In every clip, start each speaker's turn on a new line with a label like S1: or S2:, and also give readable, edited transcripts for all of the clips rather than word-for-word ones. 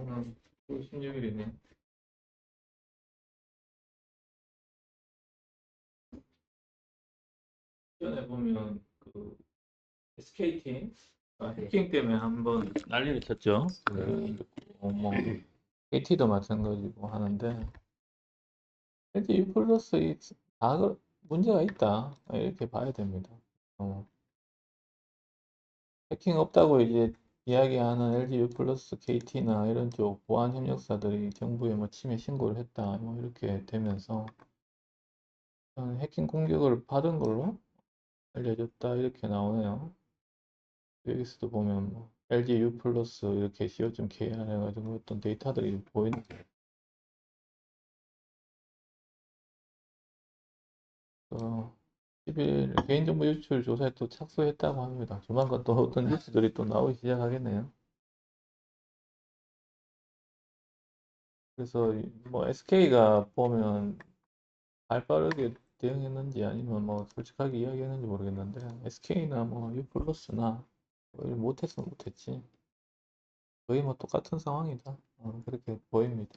S1: 오늘 16일이네. 전에 보면 그 SKT 해킹 때문에 한번 난리를 쳤죠. 뭐 KT도 마찬가지고 하는데 LG U 플러스 다 문제가 있다 이렇게 봐야 됩니다. 어, 해킹 없다고 이제 이야기하는 LG U 플러스 KT나 이런 쪽 보안 협력사들이 정부에 뭐 침해 신고를 했다 뭐 이렇게 되면서 해킹 공격을 받은 걸로 알려졌다 이렇게 나오네요. 여기서도 보면 뭐 LG U 플러스 이렇게 co.kr 해가지고 어떤 데이터들이 보이는 10일 개인정보 유출 조사에 또 착수했다고 합니다. 조만간 또 어떤 뉴스들이 또 나오기 시작하겠네요. 그래서 뭐 SK가 보면 발 빠르게 대응했는지 아니면 뭐 솔직하게 이야기했는지 모르겠는데 SK나 뭐 U 플러스나 못했으면 못했지. 거의 뭐 똑같은 상황이다. 그렇게 보입니다.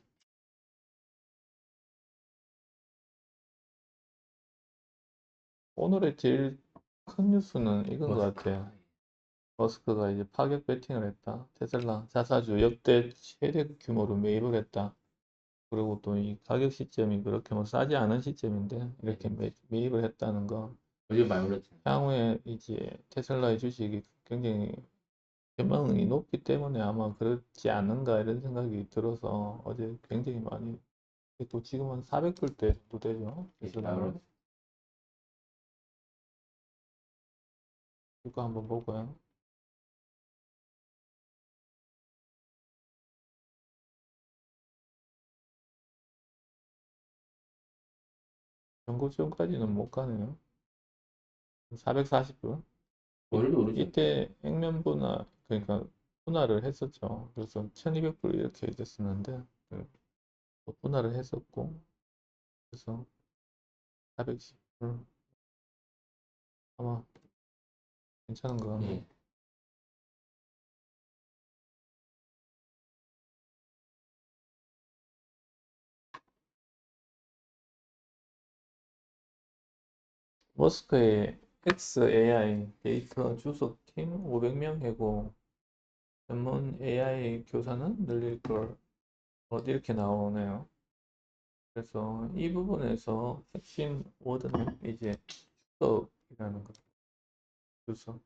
S1: 오늘의 제일 큰 뉴스는 이건 것 같아요. 머스크가 이제 파격 베팅을 했다. 테슬라 자사주 역대 최대 규모로 매입을 했다. 그리고 또 이 가격 시점이 그렇게 뭐 싸지 않은 시점인데 이렇게 매입을 했다는 거.
S2: 요즘 많이 올랐죠.
S1: 향후에 이제 테슬라의 주식이 굉장히 전망이 높기 때문에 아마 그렇지 않는가 이런 생각이 들어서 어제 굉장히 많이 또 지금은 400불대 정도 되죠. 테슬라는. 이거 한번 보고요. 연고점까지는 못 가네요. 440불.
S2: 오늘도 오르죠.
S1: 이때 액면 그러니까 분할을 했었죠. 그래서 1200불 이렇게 됐었는데, 또 분할을 했었고, 그래서 410불. 아마 괜찮은 거 같네요.
S2: 예.
S1: 머스크의 XAI 데이터 주석팀 500명 해고 전문 AI 교사는 늘릴 걸 이렇게 나오네요. 그래서 이 부분에서 핵심 워드는 이제 주석이라는 거. 주석.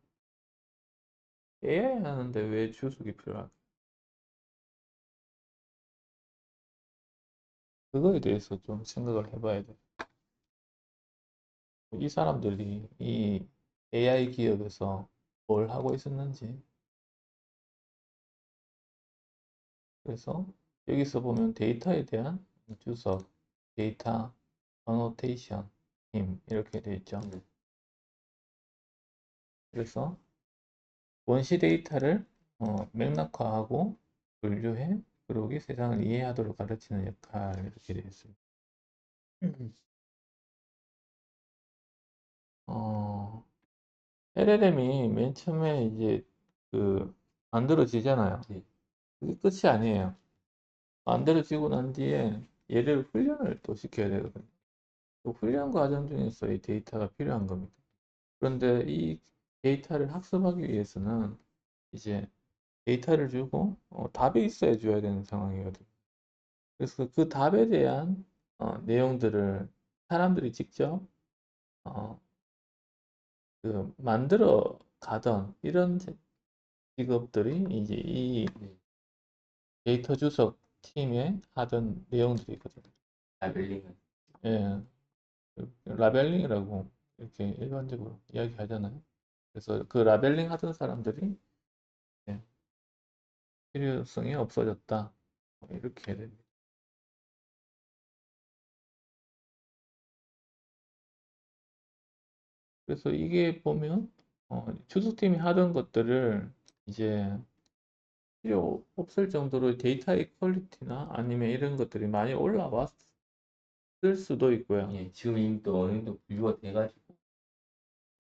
S1: AI 하는데 왜 주석이 필요할까? 그거에 대해서 좀 생각을 해봐야 돼. 이 사람들이 이 AI 기업에서 뭘 하고 있었는지. 그래서 여기서 보면 데이터에 대한 주석, 데이터, 어노테이션, 힘 이렇게 되어 있죠. 그래서 원시 데이터를 맥락화하고 분류해 그러기 세상을 이해하도록 가르치는 역할 이렇게 되어 있습니다. 어, LLM이 맨 처음에 이제 그 만들어지잖아요.
S2: 네.
S1: 그게 끝이 아니에요. 만들어지고 난 뒤에 얘를 훈련을 또 시켜야 되거든요. 그 훈련 과정 중에서 이 데이터가 필요한 겁니다. 그런데 이 데이터를 학습하기 위해서는 이제 데이터를 주고 답이 있어야 줘야 되는 상황이거든요. 그래서 그 답에 대한 내용들을 사람들이 직접 어, 그 만들어 가던 이런 직업들이 이제 이 데이터 주석 팀에 하던 내용들이 있거든요.
S2: 라벨링은.
S1: 예, 라벨링이라고 이렇게 일반적으로 이야기하잖아요. 그래서 그 라벨링 하던 사람들이 예, 필요성이 없어졌다. 이렇게 해야 됩니다. 그래서 이게 보면 주석팀이 하던 것들을 이제 필요 없을 정도로 데이터의 퀄리티나 아니면 이런 것들이 많이 올라왔을 수도 있고요.
S2: 예, 지금 이미 또 어느 정도 분류가 돼가지고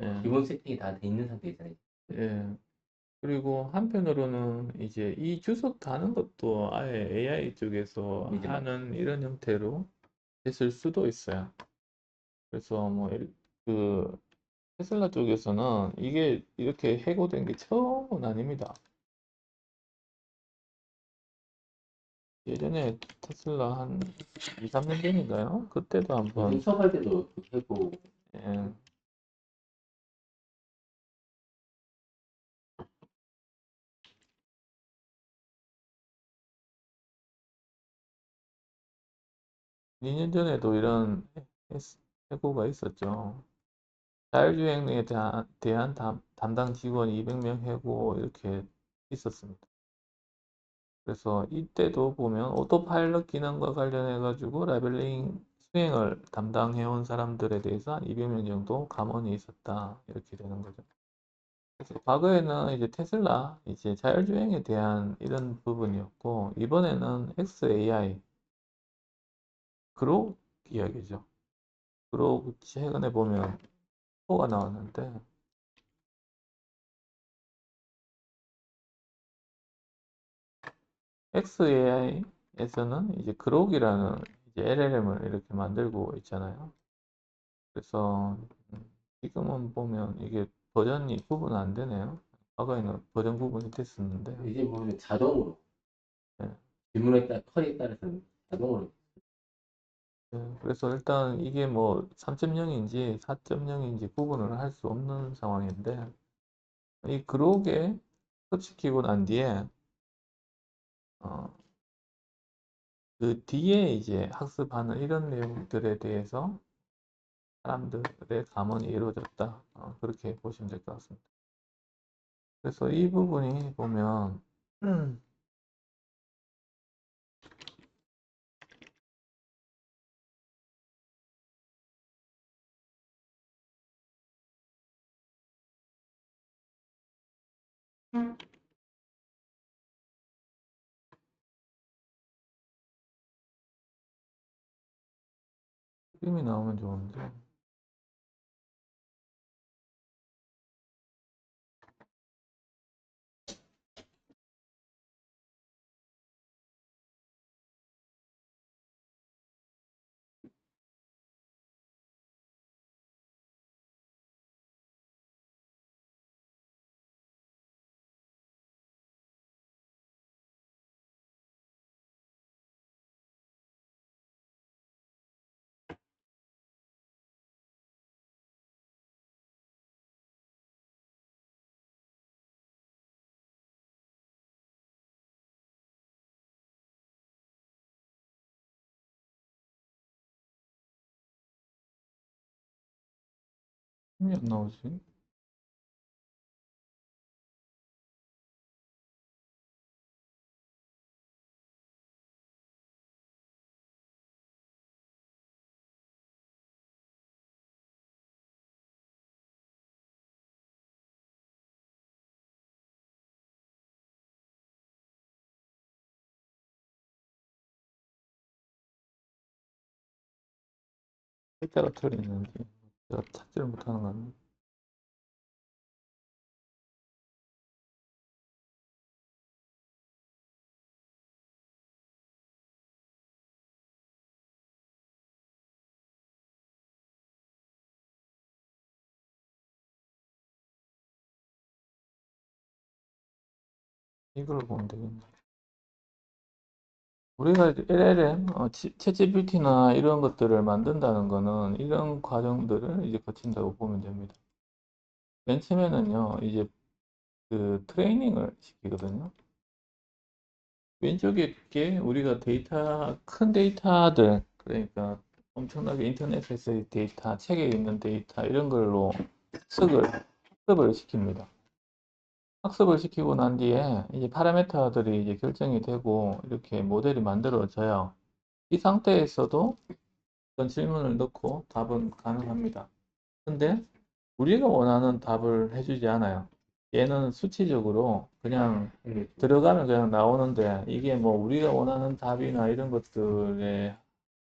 S1: 예,
S2: 기본 세팅이 다 돼 있는 상태잖아요.
S1: 예. 그리고 한편으로는 이제 이 주석 다는 것도 아예 AI 쪽에서
S2: 이제 막
S1: 하는 이런 형태로 했을 수도 있어요. 그래서 그 테슬라 쪽에서는 이게 이렇게 해고된 게 처음은 아닙니다. 예전에 테슬라 한 2, 3년 전인가요? 그때도
S2: 요즘
S1: 한번
S2: 수업할 때도 해고
S1: 예, 2년 전에도 이런 해고가 있었죠. 자율주행에 대한 담당 직원 200명 해고 이렇게 있었습니다. 그래서 이때도 보면 오토파일럿 기능과 관련해 가지고 라벨링 수행을 담당해 온 사람들에 대해서 한 200명 정도 감원이 있었다 이렇게 되는 거죠. 그래서 과거에는 이제 테슬라 이제 자율주행에 대한 이런 부분이었고 이번에는 XAI 그룹 이야기죠. 그룹 최근에 보면 포가 나왔는데 XAI에서는 이제 그록이라는 이제 LLM을 이렇게 만들고 있잖아요. 그래서 지금은 보면 이게 버전이 구분 안 되네요. 과거에는 버전 구분이 됐었는데,
S2: 이제 보면 자동으로
S1: 예.
S2: 질문에 따라 컬에 따라서 자동으로
S1: 그래서 일단 이게 뭐 3.0인지 4.0인지 구분을 할 수 없는 상황인데, 이 그록에 흡식키고 난 뒤에, 어, 그 뒤에 이제 학습하는 이런 내용들에 대해서 사람들의 감언이 이루어졌다. 그렇게 보시면 될 것 같습니다. 그래서 이 부분이 보면, 그림이 나오면 좋은데, 그림이 안 나오지? 글자가 틀리는지, 제가 찾지를 못하는 것 같네. 이걸 보면 되겠네. 우리가 이제 LLM, 챗GPT나 이런 것들을 만든다는 거는 이런 과정들을 이제 거친다고 보면 됩니다. 맨 처음에는요, 이제 그 트레이닝을 시키거든요. 왼쪽에 게 우리가 큰 데이터들, 그러니까 엄청나게 인터넷에서의 데이터, 책에 있는 데이터, 이런 걸로 학습을 시킵니다. 학습을 시키고 난 뒤에 이제 파라미터들이 이제 결정이 되고 이렇게 모델이 만들어져요. 이 상태에서도 어떤 질문을 넣고 답은 가능합니다. 근데 우리가 원하는 답을 해주지 않아요. 얘는 수치적으로 그냥 들어가면 그냥 나오는데 이게 뭐 우리가 원하는 답이나 이런 것들에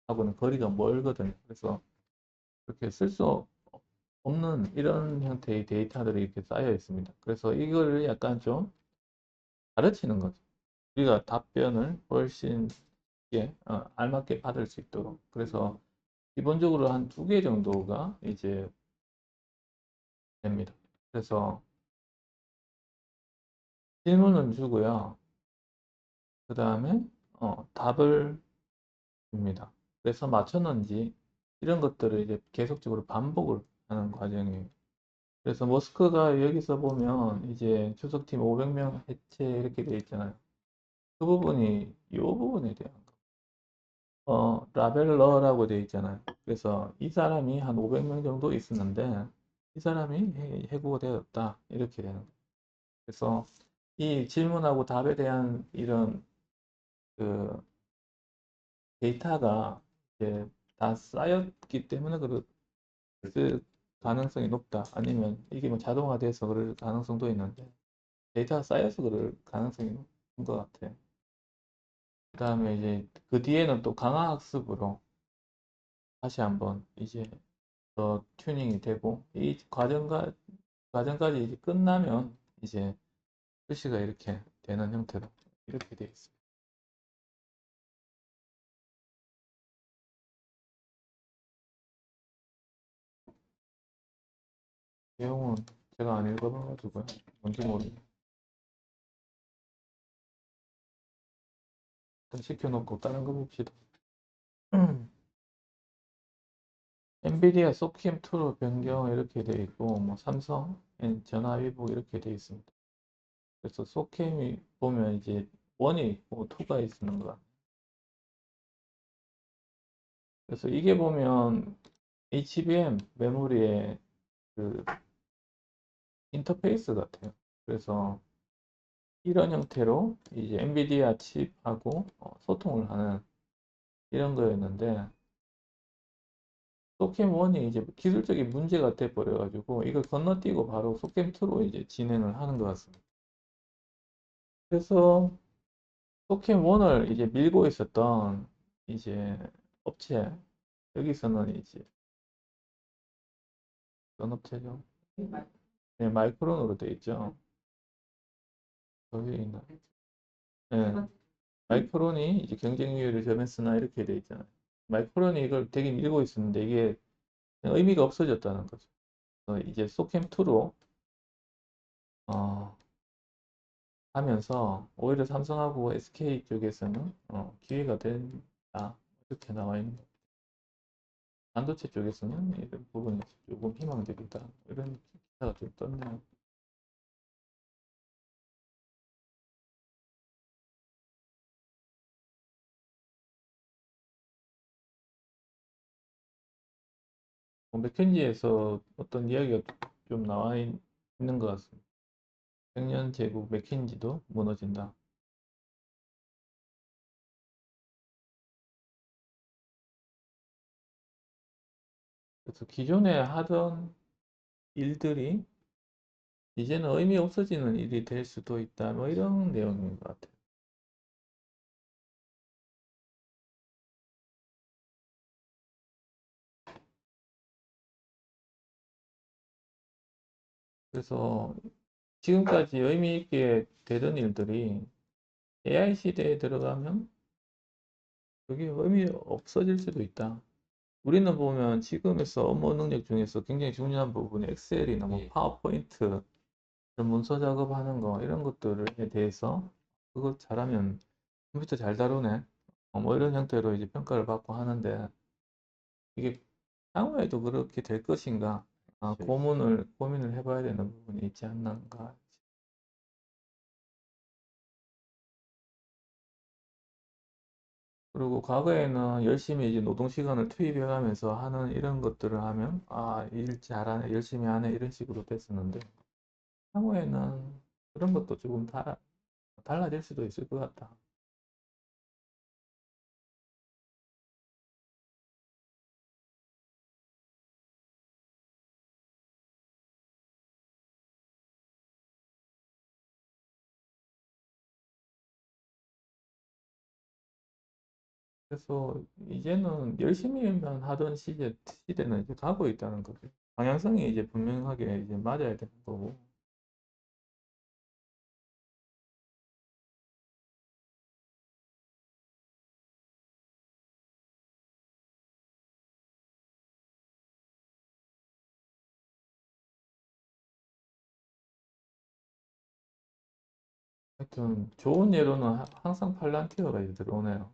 S1: 하고는 거리가 멀거든요. 그래서 그렇게 쓸 수 없는 이런 형태의 데이터들이 이렇게 쌓여 있습니다. 그래서 이거를 약간 좀 가르치는 거죠. 우리가 답변을 훨씬 알맞게 받을 수 있도록. 그래서 기본적으로 한 두 개 정도가 이제 됩니다. 그래서 질문을 주고요. 그 다음에 답을 줍니다. 그래서 맞췄는지 이런 것들을 이제 계속적으로 반복을 하는 과정이에요. 그래서 머스크가 여기서 보면 이제出석팀 500명 해체 이렇게 돼 있잖아요. 그 부분이 이 부분에 대한 라벨러라고 되어 있잖아요. 그래서 이 사람이 한 500명 정도 있었는데 이 사람이 해고가 되었다 이렇게 되는 거예요. 그래서 이 질문하고 답에 대한 이런 그 데이터가 이제 다 쌓였기 때문에 그 가능성이 높다. 아니면 이게 뭐 자동화돼서 그럴 가능성도 있는데 데이터가 쌓여서 그럴 가능성이 높은 것 같아요. 그 다음에 이제 그 뒤에는 또 강화 학습으로 다시 한번 이제 더 튜닝이 되고 이 과정까지 이제 끝나면 이제 표시가 이렇게 되는 형태로 이렇게 되어 있습니다. 내용은 제가 안 읽어봐가지고요. 뭔지 모르겠어요. 일단 시켜놓고 다른 거 봅시다. 엔비디아 소캠2로 변경 이렇게 되어 있고 뭐 삼성 전화위복 이렇게 되어 있습니다. 그래서 소캠이 보면 이제 1이 있고 2가 있는 거. 그래서 이게 보면 HBM 메모리의 그 인터페이스 같아요. 그래서 이런 형태로 이제 엔비디아 칩하고 소통을 하는 이런 거였는데 소캠1이 이제 기술적인 문제가 돼 버려가지고 이걸 건너뛰고 바로 소캠2로 이제 진행을 하는 것 같습니다. 그래서 소캠1을 이제 밀고 있었던 이제 업체 여기서는 이제 어떤 업체죠? 네, 마이크론으로 되어 있죠. 여기 있나? 네, 마이크론이 이제 경쟁률을 점했으나 이렇게 되어 있잖아요. 마이크론이 이걸 되게 밀고 있었는데 이게 의미가 없어졌다는 거죠. 이제 소캠2로 하면서 오히려 삼성하고 SK 쪽에서는 기회가 된다. 이렇게 나와 있는 거예요. 반도체 쪽에서는 이런 부분이 조금 희망적이다. 이런 기사가 좀 떴네요. 맥켄지에서 어떤 이야기가 좀 나와 있는 것 같습니다. 백년 제국 맥켄지도 무너진다. 그래서 기존에 하던 일들이 이제는 의미 없어지는 일이 될 수도 있다. 뭐 이런 내용인 것 같아요. 그래서 지금까지 의미 있게 되던 일들이 AI 시대에 들어가면 그게 의미 없어질 수도 있다. 우리는 보면 지금에서 업무 능력 중에서 굉장히 중요한 부분이 엑셀이나 뭐
S2: 예.
S1: 파워포인트, 그런 문서 작업하는 거 이런 것들에 대해서 그거 잘하면 컴퓨터 잘 다루네. 뭐 이런 형태로 이제 평가를 받고 하는데 이게 향후에도 그렇게 될 것인가? 고민을 해봐야 되는 부분이 있지 않는가? 그리고 과거에는 열심히 이제 노동 시간을 투입해 가면서 하는 이런 것들을 하면 일 잘하네, 열심히 하네 이런 식으로 됐었는데 향후에는 그런 것도 조금 달라질 수도 있을 것 같다. 그래서 이제는 열심히만 하던 시대는 이제 가고 있다는 거죠. 방향성이 이제 분명하게 이제 맞아야 되는 거고. 하여튼 좋은 예로는 항상 팔란티어가 이제 들어오네요.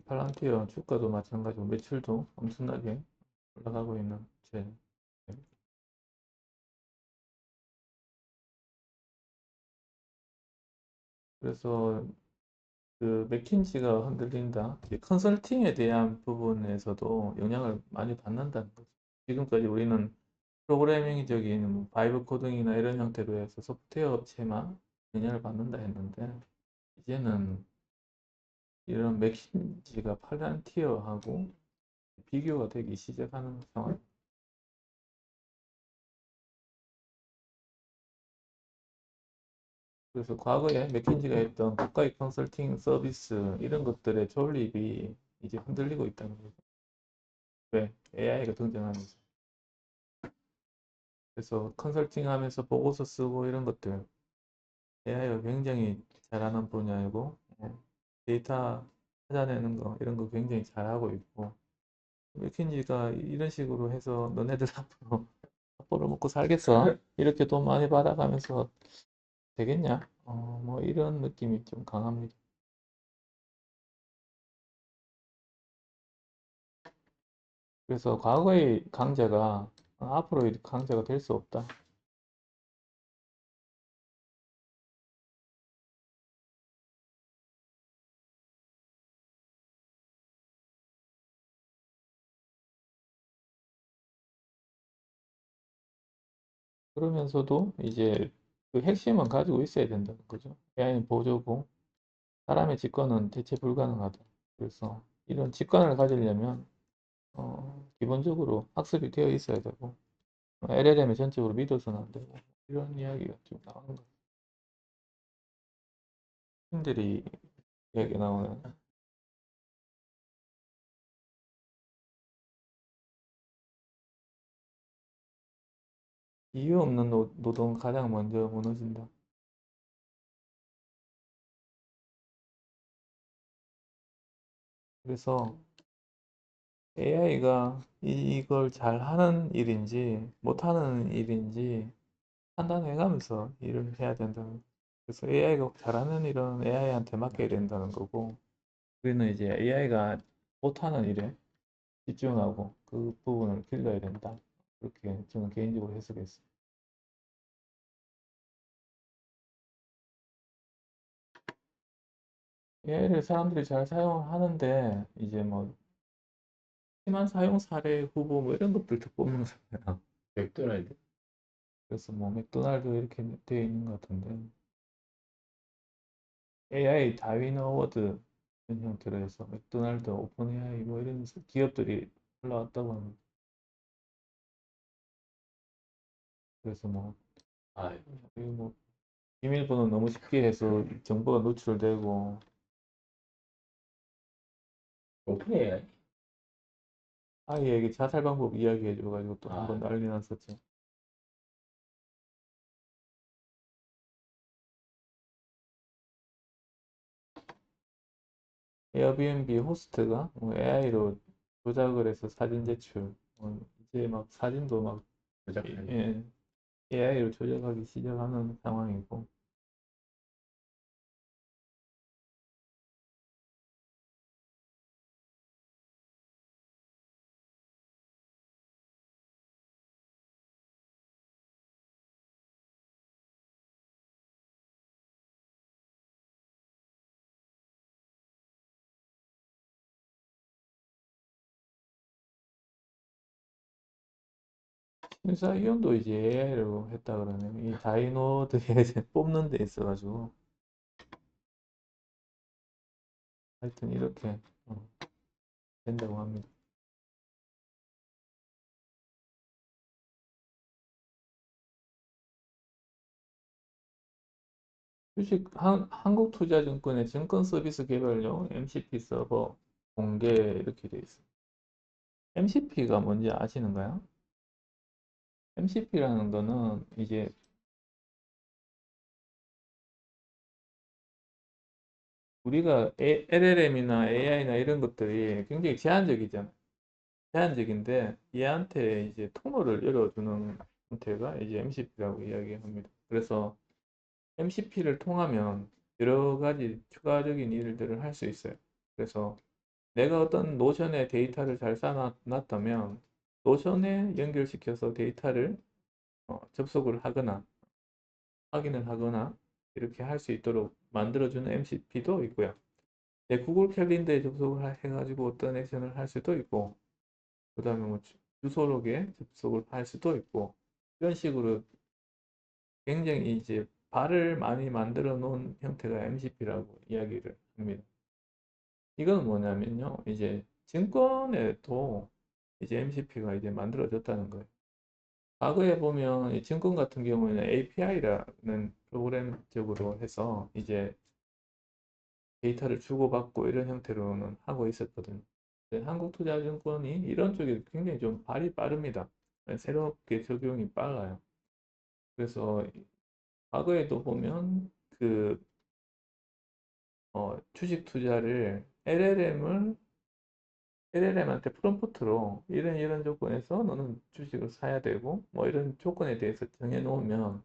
S1: 팔란티어 주가도 마찬가지고 매출도 엄청나게 올라가고 있는 제. 그래서 그 맥킨지가 흔들린다. 이 컨설팅에 대한 부분에서도 영향을 많이 받는다는 거죠. 지금까지 우리는 프로그래밍적인 뭐 바이브 코딩이나 이런 형태로 해서 소프트웨어 업체만 영향을 받는다 했는데 이제는 이런 맥킨지가 팔란티어하고 비교가 되기 시작하는 상황. 그래서 과거에 맥킨지가 했던 국가의 컨설팅 서비스 이런 것들의 존립이 이제 흔들리고 있다는 거죠. 왜? AI가 등장하면서. 그래서 컨설팅 하면서 보고서 쓰고 이런 것들 AI가 굉장히 잘하는 분야이고 데이터 찾아내는 거 이런 거 굉장히 잘하고 있고 맥킨지가 이런 식으로 해서 너네들 앞으로 밥벌어 먹고 살겠어? 이렇게 돈 많이 받아가면서 되겠냐? 뭐 이런 느낌이 좀 강합니다. 그래서 과거의 강자가 앞으로의 강자가 될 수 없다. 그러면서도 이제 그 핵심은 가지고 있어야 된다는 거죠. AI는 보조고 사람의 직관은 대체 불가능하다. 그래서 이런 직관을 가지려면 기본적으로 학습이 되어 있어야 되고 LLM을 전적으로 믿어서는 안 되고 이런 이야기가 좀 나오는 거예요. 팀들이 이야기 나오는 이유 없는 노동은 가장 먼저 무너진다. 그래서 AI가 이걸 잘하는 일인지 못하는 일인지 판단해가면서 일을 해야 된다는 거예요. 그래서 AI가 잘하는 일은 AI한테 맡겨야 된다는 거고 우리는 이제 AI가 못하는 일에 집중하고 그 부분을 길러야 된다. 그렇게 저는 개인적으로 해석했어요. AI를 사람들이 잘 사용하는데 이제 뭐 심한 사용 사례 후보 뭐 이런 것들도 뽑는 거잖아요.
S2: 맥도날드.
S1: 그래서 뭐 맥도날드 이렇게 되어 있는 것 같은데 AI 다윈 어워드 이런 형태로 해서 맥도날드, 오픈 AI 뭐 이런 기업들이 올라왔다고 합니다. 그래서 뭐,
S2: 아,
S1: 이거 뭐 비밀번호 너무 쉽게 해서 정보가 노출되고
S2: 오픈 AI.
S1: 아이에게 자살 방법 이야기해줘가지고 또 한번
S2: 아,
S1: 난리 났었죠. 에어비앤비 호스트가 AI로 조작을 해서 사진 제출, 이제 막 사진도 막
S2: 조작하는.
S1: AI로 조작하기 시작하는 상황이고, 심사위원도 이제 AI로 했다 그러네요. 이 다이노드에 이제 뽑는 데 있어가지고, 하여튼 이렇게 된다고 합니다. 한국투자증권의 증권서비스 개발용 MCP 서버 공개 이렇게 돼 있습니다. MCP가 뭔지 아시는가요? MCP라는 거는 이제 우리가 LLM이나 AI나 이런 것들이 굉장히 제한적이잖아요. 제한적인데 얘한테 이제 통로를 열어주는 형태가 이제 MCP라고 이야기합니다. 그래서 MCP를 통하면 여러 가지 추가적인 일들을 할 수 있어요. 그래서 내가 어떤 노션에 데이터를 잘 쌓아놨다면 노션에 연결시켜서 데이터를 접속을 하거나 확인을 하거나 이렇게 할 수 있도록 만들어주는 MCP도 있고요. 내 구글 캘린더에 접속을 해가지고 어떤 액션을 할 수도 있고, 그 다음에 뭐 주소록에 접속을 할 수도 있고, 이런 식으로 굉장히 이제 발을 많이 만들어 놓은 형태가 MCP라고 이야기를 합니다. 이건 뭐냐면요, 이제 증권에도 이제 MCP가 이제 만들어졌다는 거예요. 과거에 보면 이 증권 같은 경우에는 API라는 프로그램적으로 해서 이제 데이터를 주고받고 이런 형태로는 하고 있었거든요. 근데 한국투자증권이 이런 쪽에 굉장히 좀 발이 빠릅니다. 새롭게 적용이 빨라요. 그래서 과거에도 보면 그 주식 투자를 LLM한테 프롬프트로 이런 조건에서 너는 주식을 사야 되고 뭐 이런 조건에 대해서 정해 놓으면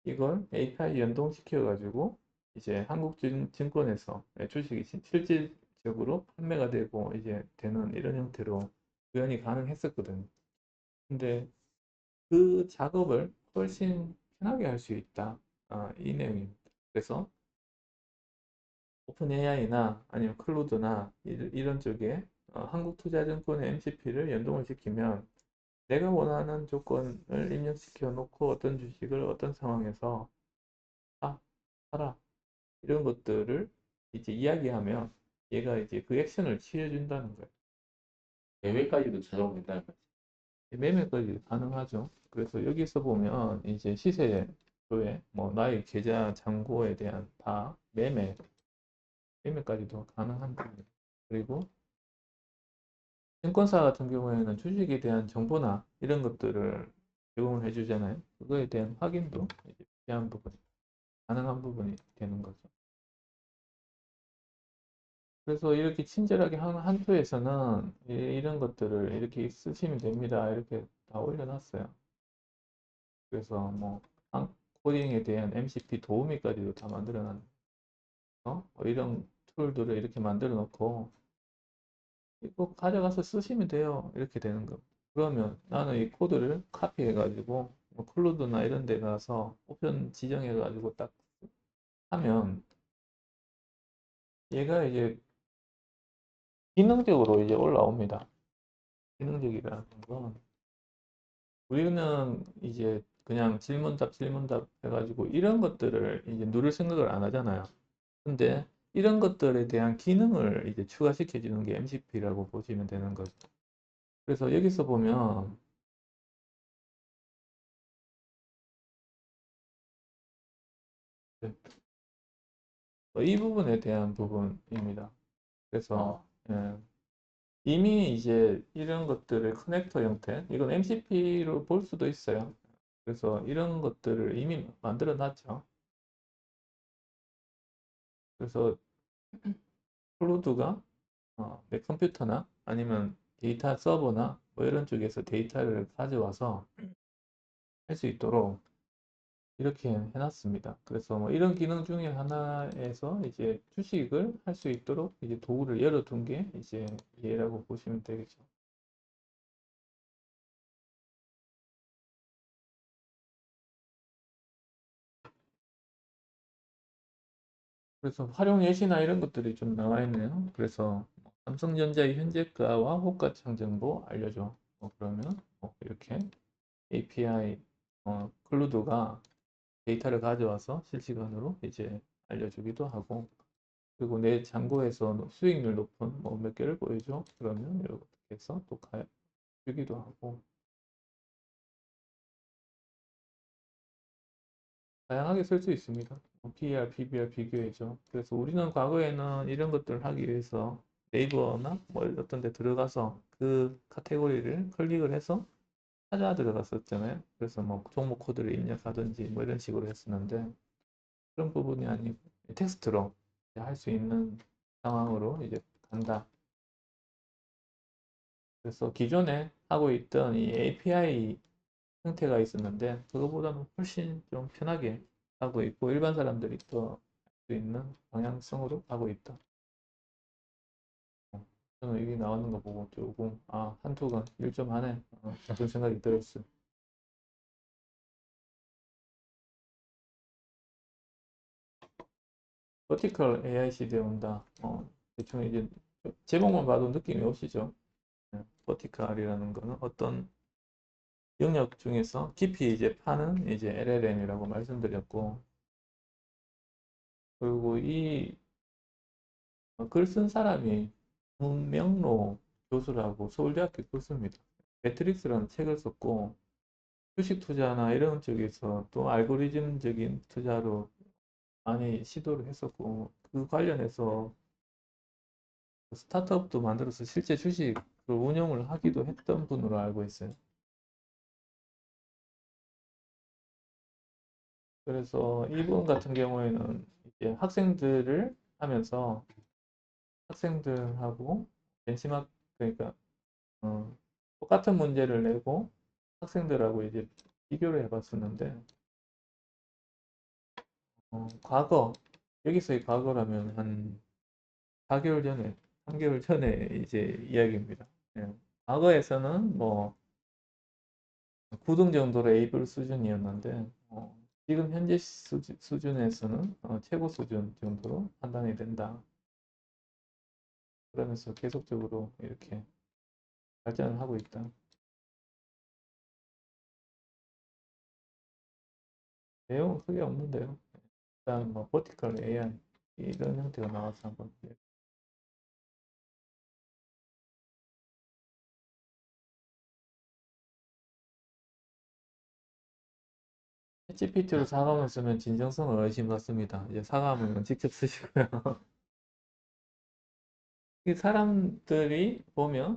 S1: 이걸 API 연동시켜 가지고 이제 한국증권에서 주식이 실질적으로 판매가 되고 이제 되는 이런 형태로 구현이 가능했었거든요. 근데 그 작업을 훨씬 편하게 할 수 있다. 이 내용입니다. 그래서 오픈 AI나 아니면 클로드나 이런 쪽에 한국투자증권의 MCP를 연동을 시키면 내가 원하는 조건을 입력시켜 놓고 어떤 주식을 어떤 상황에서 사, 사라 이런 것들을 이제 이야기하면 얘가 이제 그 액션을 취해준다는 거예요.
S2: 대회까지도 찾아오겠다는 거지.
S1: 매매까지 가능하죠. 그래서 여기서 보면 이제 시세조회, 뭐 나의 계좌 잔고에 대한 다 매매까지도 가능한 겁니다. 그리고 증권사 같은 경우에는 주식에 대한 정보나 이런 것들을 제공을 해주잖아요. 그거에 대한 확인도 이제 필요한 부분이, 가능한 부분이 되는 거죠. 그래서 이렇게 친절하게 한 투에서는 이런 것들을 이렇게 쓰시면 됩니다. 이렇게 다 올려놨어요. 그래서 뭐 코딩에 대한 MCP 도우미까지도 다 만들어놨 이런 툴들을 이렇게 만들어 놓고 이거 가져가서 쓰시면 돼요. 이렇게 되는 거. 그러면 나는 이 코드를 카피해 가지고 뭐 클로드나 이런 데 가서 옵션 지정해 가지고 딱 하면 얘가 이제 기능적으로 이제 올라옵니다. 기능적이라는 건 우리는 이제 그냥 질문답 해가지고 이런 것들을 이제 누를 생각을 안 하잖아요. 근데 이런 것들에 대한 기능을 이제 추가시켜 주는 게 MCP라고 보시면 되는 거죠. 그래서 여기서 보면 이 부분에 대한 부분입니다. 그래서
S2: 어,
S1: 예, 이미 이제 이런 것들을 커넥터 형태, 이건 MCP로 볼 수도 있어요. 그래서 이런 것들을 이미 만들어 놨죠. 그래서 클로드가 내 컴퓨터나 아니면 데이터 서버나 뭐 이런 쪽에서 데이터를 가져와서 할 수 있도록 이렇게 해놨습니다. 그래서 뭐 이런 기능 중에 하나에서 이제 주식을 할 수 있도록 이제 도구를 열어둔 게 이제 얘라고 보시면 되겠죠. 그래서 활용 예시나 이런 것들이 좀 나와 있네요. 그래서 뭐 삼성전자의 현재가와 호가창 정보 알려줘. 그러면 이렇게 API 클루드가 데이터를 가져와서 실시간으로 이제 알려주기도 하고 그리고 내 잔고에서 수익률 높은 뭐 몇 개를 보여줘 그러면 이렇게 해서 또 주기도 하고 다양하게 쓸 수 있습니다. PER, PBR 비교해줘. 그래서 우리는 과거에는 이런 것들을 하기 위해서 네이버나 뭐 어떤 데 들어가서 그 카테고리를 클릭을 해서 찾아 들어갔었잖아요. 그래서 뭐 종목 코드를 입력하든지 뭐 이런 식으로 했었는데 그런 부분이 아니고 텍스트로 할 수 있는 상황으로 이제 간다. 그래서 기존에 하고 있던 이 API 형태가 있었는데 그거보다는 훨씬 좀 편하게 하고 있고 일반 사람들이 또 할 수 있는 방향성으로 하고 있다. 저는 여기 나오는 거 보고 조금 한두 건 일 좀 하네 그런 생각이 들었어요. 버티컬 AI 시대에 온다. 대충 이제 제목만 봐도 느낌이 오시죠? 버티컬이라는 거는 어떤 영역 중에서 깊이 이제 파는 이제 LLM이라고 말씀드렸고, 그리고 이 글 쓴 사람이 문명로 교수라고 서울대학교 교수입니다. 매트릭스라는 책을 썼고, 주식 투자나 이런 쪽에서 또 알고리즘적인 투자로 많이 시도를 했었고, 그 관련해서 스타트업도 만들어서 실제 주식을 운영을 하기도 했던 분으로 알고 있어요. 그래서 이분 같은 경우에는 이제 학생들을 하면서 학생들하고 벤치마크 그러니까 똑같은 문제를 내고 학생들하고 이제 비교를 해봤었는데 과거 여기서의 과거라면 한 4개월 전에 3개월 전에 이제 이야기입니다. 예. 과거에서는 뭐 9등 정도로 A불 수준이었는데 지금 현재 수준에서는 최고 수준 정도로 판단이 된다. 그러면서 계속적으로 이렇게 발전을 하고 있다. 내용은 크게 없는데요. 일단 뭐 버티컬 AI 이런 형태가 나와서 한번 GPT로 사감을 쓰면 진정성을 의심받습니다. 이제 사감은 직접 쓰시고요. 이 사람들이 보면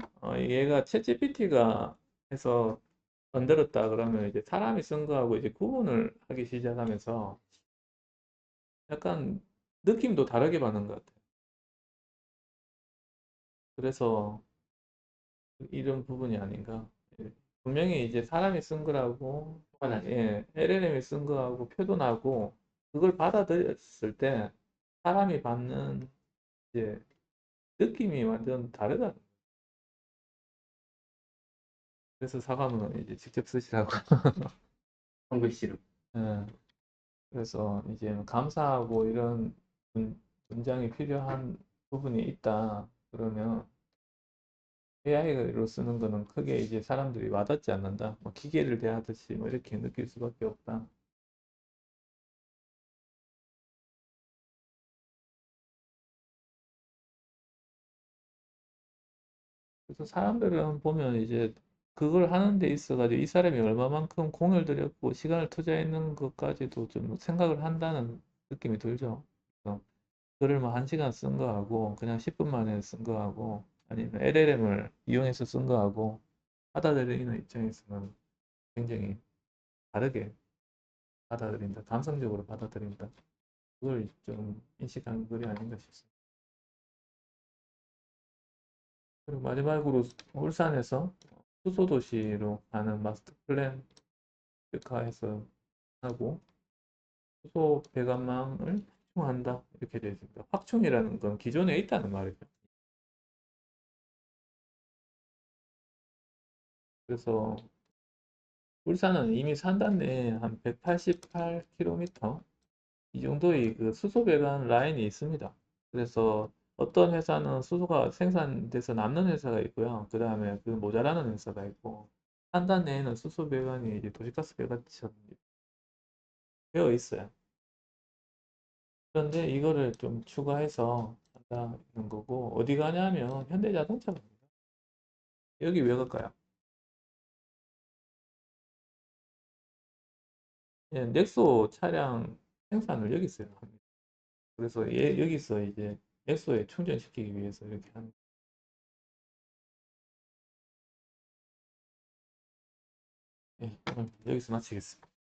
S1: 얘가 챗GPT가 해서 만들었다 그러면 이제 사람이 쓴 거하고 이제 구분을 하기 시작하면서 약간 느낌도 다르게 받는 것 같아요. 그래서 이런 부분이 아닌가. 예. 분명히 이제 사람이 쓴 거라고, 예, LLM이 쓴 거하고 표도 나고, 그걸 받아들였을 때 사람이 받는 이제 느낌이 완전 다르다. 그래서 사과문은 이제 직접 쓰시라고.
S2: 한글씨로.
S1: 예, 그래서 이제 감사하고 이런 문장이 필요한 부분이 있다. 그러면 AI로 쓰는 거는 크게 이제 사람들이 와닿지 않는다. 뭐 기계를 대하듯이 뭐 이렇게 느낄 수밖에 없다. 그래서 사람들은 보면 이제 그걸 하는 데 있어가지고 이 사람이 얼마만큼 공을 들였고 시간을 투자했는 것까지도 좀 생각을 한다는 느낌이 들죠. 그래서 글을 뭐 1시간 쓴 거하고 그냥 10분 만에 쓴 거하고 아니면 LLM을 이용해서 쓴 거하고 받아들이는 입장에서는 굉장히 다르게 받아들인다. 감성적으로 받아들인다. 그걸 좀 인식하는 글이 아닌가 싶습니다. 그리고 마지막으로 울산에서 수소도시로 가는 마스터 플랜 특화해서 하고 수소 배관망을 확충한다 이렇게 되어 있습니다. 확충이라는 건 기존에 있다는 말이죠. 그래서 울산은 이미 산단 내에 한 188km 이 정도의 그 수소 배관 라인이 있습니다. 그래서 어떤 회사는 수소가 생산돼서 남는 회사가 있고요. 그 다음에 그 모자라는 회사가 있고 산단 내에는 수소 배관이 이제 도시가스 배관처럼 되어 있어요. 그런데 이거를 좀 추가해서 한다는 거고 어디 가냐면 현대자동차 갑니다. 여기 왜 갈까요? 예, 넥소 차량 생산을 여기서 합니다. 그래서 여기서 이제 애소에 충전시키기 위해서 이렇게 하는. 예, 오늘 여기서 마치겠습니다.